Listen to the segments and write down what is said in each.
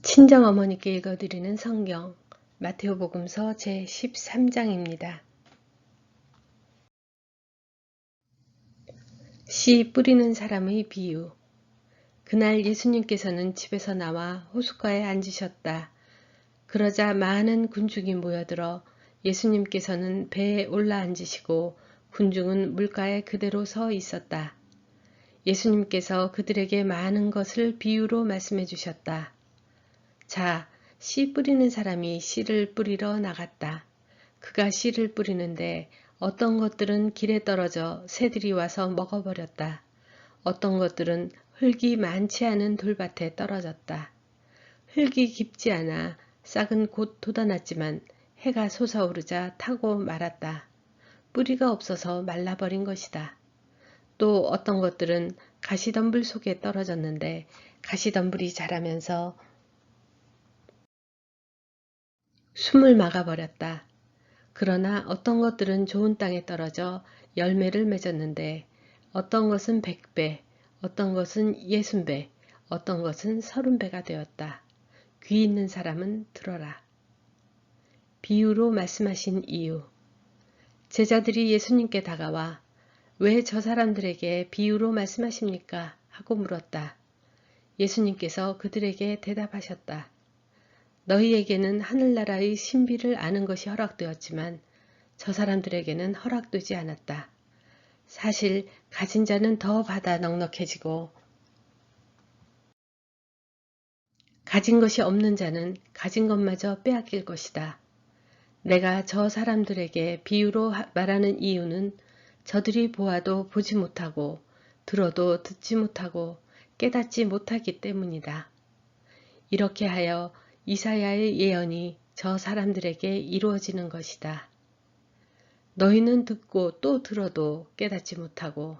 친정어머니께 읽어드리는 성경 마테오복음서 제13장입니다. 씨 뿌리는 사람의 비유. 그날 예수님께서는 집에서 나와 호숫가에 앉으셨다. 그러자 많은 군중이 모여들어 예수님께서는 배에 올라앉으시고 군중은 물가에 그대로 서 있었다. 예수님께서 그들에게 많은 것을 비유로 말씀해 주셨다. 자, 씨 뿌리는 사람이 씨를 뿌리러 나갔다. 그가 씨를 뿌리는데 어떤 것들은 길에 떨어져 새들이 와서 먹어버렸다. 어떤 것들은 흙이 많지 않은 돌밭에 떨어졌다. 흙이 깊지 않아 싹은 곧 돋아났지만 해가 솟아오르자 타고 말았다. 뿌리가 없어서 말라버린 것이다. 또 어떤 것들은 가시덤불 속에 떨어졌는데 가시덤불이 자라면서 숨을 막아버렸다. 그러나 어떤 것들은 좋은 땅에 떨어져 열매를 맺었는데 어떤 것은 100배, 어떤 것은 60배, 어떤 것은 30배가 되었다. 귀 있는 사람은 들어라. 비유로 말씀하신 이유. 제자들이 예수님께 다가와 왜 저 사람들에게 비유로 말씀하십니까? 하고 물었다. 예수님께서 그들에게 대답하셨다. 너희에게는 하늘나라의 신비를 아는 것이 허락되었지만 저 사람들에게는 허락되지 않았다. 사실 가진 자는 더 받아 넉넉해지고 가진 것이 없는 자는 가진 것마저 빼앗길 것이다. 내가 저 사람들에게 비유로 말하는 이유는 저들이 보아도 보지 못하고 들어도 듣지 못하고 깨닫지 못하기 때문이다. 이렇게 하여 이사야의 예언이 저 사람들에게 이루어지는 것이다. 너희는 듣고 또 들어도 깨닫지 못하고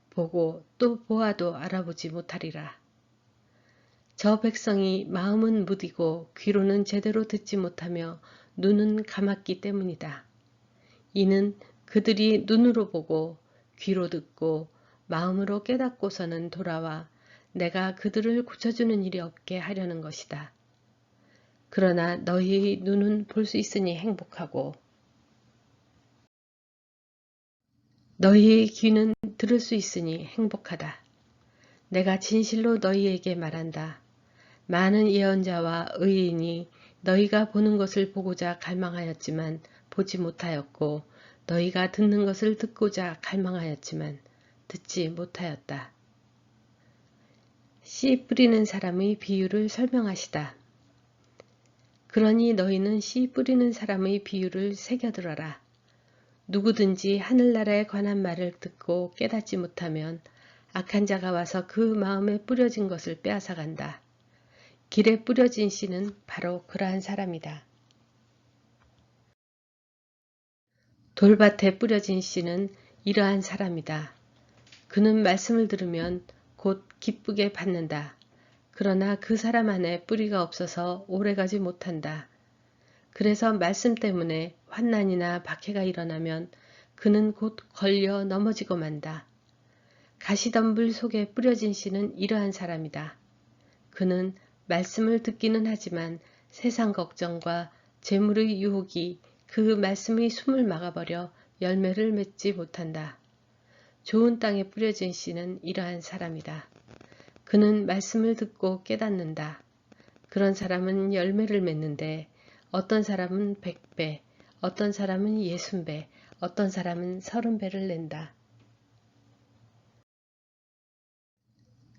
보고 또 보아도 알아보지 못하리라. 저 백성이 마음은 무디고 귀로는 제대로 듣지 못하며 눈은 감았기 때문이다. 이는 그들이 눈으로 보고 귀로 듣고 마음으로 깨닫고서는 돌아와 내가 그들을 고쳐주는 일이 없게 하려는 것이다. 그러나 너희의 눈은 볼 수 있으니 행복하고 너희의 귀는 들을 수 있으니 행복하다. 내가 진실로 너희에게 말한다. 많은 예언자와 의인이 너희가 보는 것을 보고자 갈망하였지만 보지 못하였고 너희가 듣는 것을 듣고자 갈망하였지만 듣지 못하였다. 씨 뿌리는 사람의 비유를 설명하시다. 그러니 너희는 씨 뿌리는 사람의 비유를 새겨들어라. 누구든지 하늘나라에 관한 말을 듣고 깨닫지 못하면 악한 자가 와서 그 마음에 뿌려진 것을 빼앗아간다. 길에 뿌려진 씨는 바로 그러한 사람이다. 돌밭에 뿌려진 씨는 이러한 사람이다. 그는 말씀을 들으면 곧 기쁘게 받는다. 그러나 그 사람 안에 뿌리가 없어서 오래가지 못한다. 그래서 말씀 때문에 환난이나 박해가 일어나면 그는 곧 걸려 넘어지고 만다. 가시덤불 속에 뿌려진 씨는 이러한 사람이다. 그는 말씀을 듣기는 하지만 세상 걱정과 재물의 유혹이 그 말씀의 숨을 막아버려 열매를 맺지 못한다. 좋은 땅에 뿌려진 씨는 이러한 사람이다. 그는 말씀을 듣고 깨닫는다. 그런 사람은 열매를 맺는데 어떤 사람은 100배, 어떤 사람은 60배, 어떤 사람은 30배를 낸다.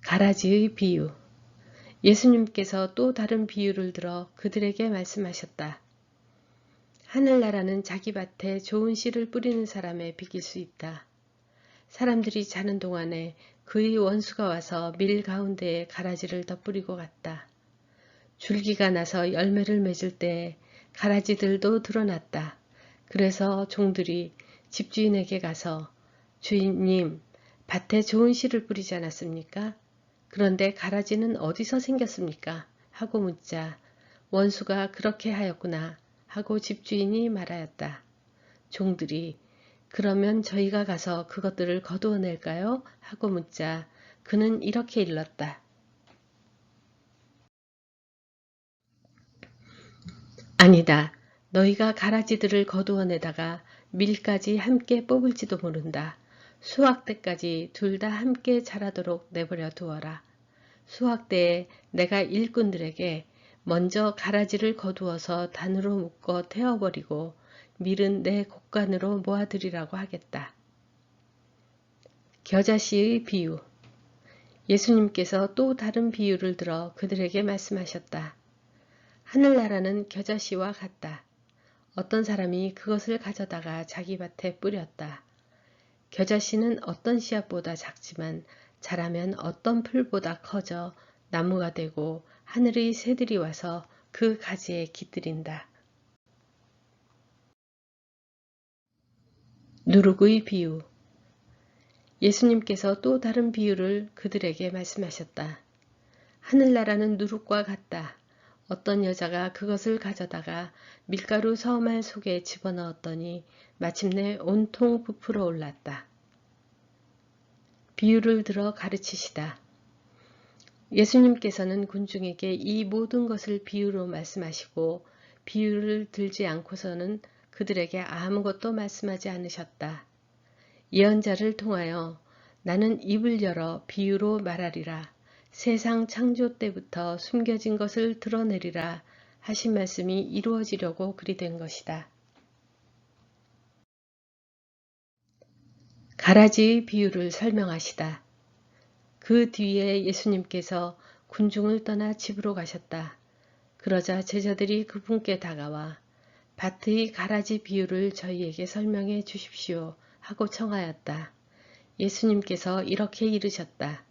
가라지의 비유. 예수님께서 또 다른 비유를 들어 그들에게 말씀하셨다. 하늘나라는 자기 밭에 좋은 씨를 뿌리는 사람에 비길 수 있다. 사람들이 자는 동안에 그의 원수가 와서 밀 가운데에 가라지를 덧뿌리고 갔다. 줄기가 나서 열매를 맺을 때에 가라지들도 드러났다. 그래서 종들이 집주인에게 가서 주인님, 밭에 좋은 씨를 뿌리지 않았습니까? 그런데 가라지는 어디서 생겼습니까? 하고 묻자 원수가 그렇게 하였구나 하고 집주인이 말하였다. 종들이 그러면 저희가 가서 그것들을 거두어낼까요? 하고 묻자 그는 이렇게 일렀다. 아니다. 너희가 가라지들을 거두어내다가 밀까지 함께 뽑을지도 모른다. 수확 때까지 둘 다 함께 자라도록 내버려 두어라. 수확 때에 내가 일꾼들에게 먼저 가라지를 거두어서 단으로 묶어 태워버리고 밀은 내 곡간으로 모아들이라고 하겠다. 겨자씨의 비유. 예수님께서 또 다른 비유를 들어 그들에게 말씀하셨다. 하늘나라는 겨자씨와 같다. 어떤 사람이 그것을 가져다가 자기 밭에 뿌렸다. 겨자씨는 어떤 씨앗보다 작지만 자라면 어떤 풀보다 커져 나무가 되고 하늘의 새들이 와서 그 가지에 깃들인다. 누룩의 비유. 예수님께서 또 다른 비유를 그들에게 말씀하셨다. 하늘나라는 누룩과 같다. 어떤 여자가 그것을 가져다가 밀가루 서말 속에 집어넣었더니 마침내 온통 부풀어 올랐다. 비유를 들어 가르치시다. 예수님께서는 군중에게 이 모든 것을 비유로 말씀하시고 비유를 들지 않고서는 그들에게 아무것도 말씀하지 않으셨다. 예언자를 통하여 나는 입을 열어 비유로 말하리라. 세상 창조 때부터 숨겨진 것을 드러내리라 하신 말씀이 이루어지려고 그리 된 것이다. 가라지의 비유를 설명하시다. 그 뒤에 예수님께서 군중을 떠나 집으로 가셨다. 그러자 제자들이 그분께 다가와 밭의 가라지 비유를 저희에게 설명해 주십시오 하고 청하였다. 예수님께서 이렇게 이르셨다.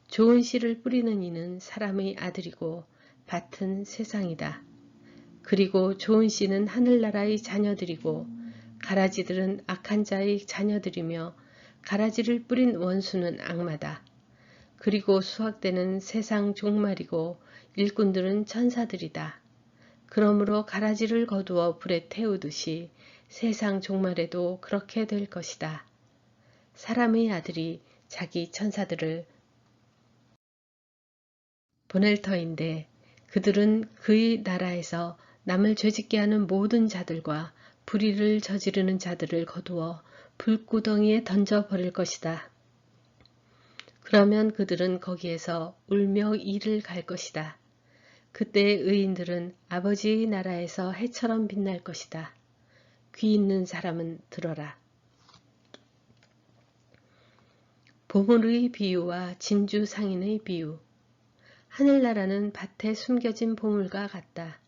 좋은 씨를 뿌리는 이는 사람의 아들이고 밭은 세상이다. 그리고 좋은 씨는 하늘나라의 자녀들이고 가라지들은 악한 자의 자녀들이며 가라지를 뿌린 원수는 악마다. 그리고 수확되는 세상 종말이고 일꾼들은 천사들이다. 그러므로 가라지를 거두어 불에 태우듯이 세상 종말에도 그렇게 될 것이다. 사람의 아들이 자기 천사들을 보낼 터인데 그들은 그의 나라에서 남을 죄짓게 하는 모든 자들과 불의를 저지르는 자들을 거두어 불구덩이에 던져버릴 것이다. 그러면 그들은 거기에서 울며 이를 갈 것이다. 그때 의인들은 아버지의 나라에서 해처럼 빛날 것이다. 귀 있는 사람은 들어라. 보물의 비유와 진주 상인의 비유. 하늘나라는 밭에 숨겨진 보물과 같다.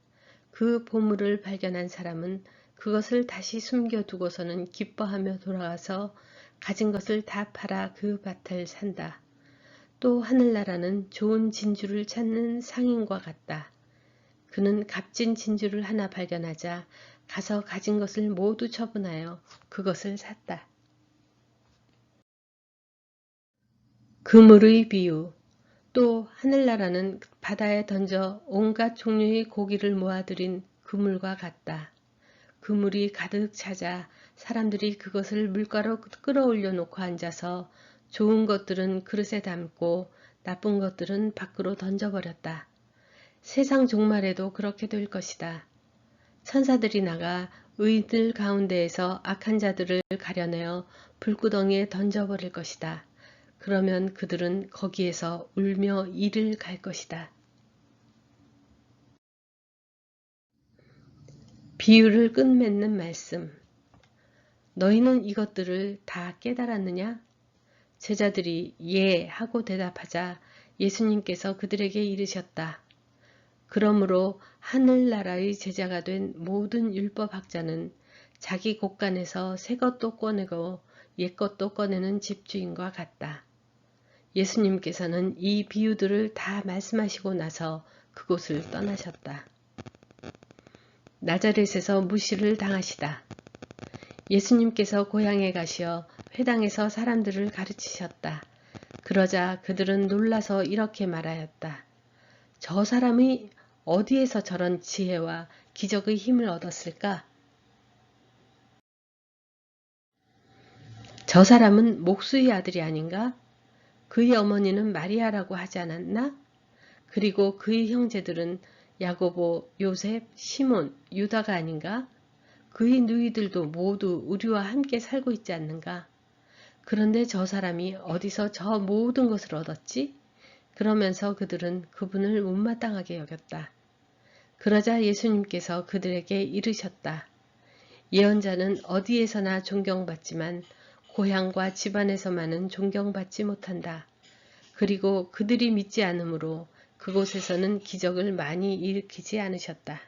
그 보물을 발견한 사람은 그것을 다시 숨겨두고서는 기뻐하며 돌아가서 가진 것을 다 팔아 그 밭을 산다. 또 하늘나라는 좋은 진주를 찾는 상인과 같다. 그는 값진 진주를 하나 발견하자 가서 가진 것을 모두 처분하여 그것을 샀다. 그물의 비유. 또 하늘나라는 바다에 던져 온갖 종류의 고기를 모아들인 그물과 같다. 그물이 가득 차자 사람들이 그것을 물가로 끌어올려 놓고 앉아서 좋은 것들은 그릇에 담고 나쁜 것들은 밖으로 던져버렸다. 세상 종말에도 그렇게 될 것이다. 천사들이 나가 의인들 가운데에서 악한 자들을 가려내어 불구덩이에 던져버릴 것이다. 그러면 그들은 거기에서 울며 이를 갈 것이다. 비유를 끝맺는 말씀. 너희는 이것들을 다 깨달았느냐? 제자들이 예 하고 대답하자 예수님께서 그들에게 이르셨다. 그러므로 하늘나라의 제자가 된 모든 율법학자는 자기 곳간에서 새 것도 꺼내고 옛 것도 꺼내는 집주인과 같다. 예수님께서는 이 비유들을 다 말씀하시고 나서 그곳을 떠나셨다. 나자렛에서 무시를 당하시다. 예수님께서 고향에 가시어 회당에서 사람들을 가르치셨다. 그러자 그들은 놀라서 이렇게 말하였다. 저 사람이 어디에서 저런 지혜와 기적의 힘을 얻었을까? 저 사람은 목수의 아들이 아닌가? 그의 어머니는 마리아라고 하지 않았나? 그리고 그의 형제들은 야고보, 요셉, 시몬, 유다가 아닌가? 그의 누이들도 모두 우리와 함께 살고 있지 않는가? 그런데 저 사람이 어디서 저 모든 것을 얻었지? 그러면서 그들은 그분을 못마땅하게 여겼다. 그러자 예수님께서 그들에게 이르셨다. 예언자는 어디에서나 존경받지만 고향과 집안에서만은 존경받지 못한다. 그리고 그들이 믿지 않으므로 그곳에서는 기적을 많이 일으키지 않으셨다.